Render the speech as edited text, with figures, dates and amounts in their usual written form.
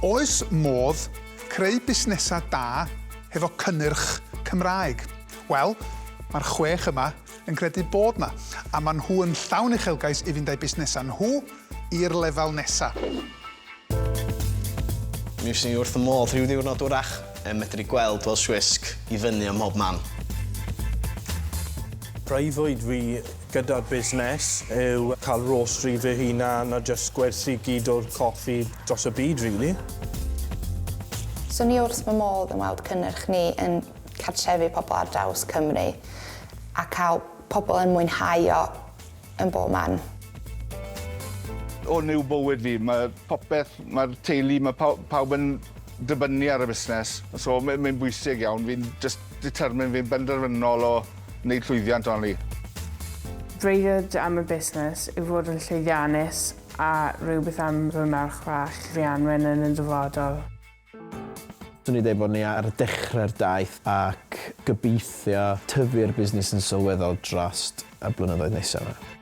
Oes modd creu busnesau da hefo cynnyrch Cymraeg? Wel, mae'r 6 yma yn credu bod yna, a maen nhw yn llawn uchelgais i fynd â'i busnesau nhw i'r lefel nesaf. Mi ysyn ni wrth y modd rhyw ddiwrnod wrach yn medru gweld fel swisg i fyny ym mhob man. Breuddwyd fi gyda'r busnes yw cael rostri fy hunan a jyst gwerthu gyd o'r coffi dros y byd, really. So ni wrth fy modd yn weld cynnyrch ni yn cartrefu pobl ar draws Cymru a cael pobl yn mwynhau o yn bob man. O niw bywyd fi, mae popeth, mae'r teulu, mae pawb yn dibynnu ar y busnes. So mae'n bwysig iawn, fi'n just determine, fi'n benderfynol o wneud llwyddiant o'n ni. Breuddwyd am y busnes yw fod yn llwyddiannus a rhywbeth am fy merch fach fi anwen yn y dyfodol. Swn i dweud bod ni ar dechrau'r daith ac gobeithio tyfu'r busnes yn sylweddol dros y blynyddoedd nesaf yma.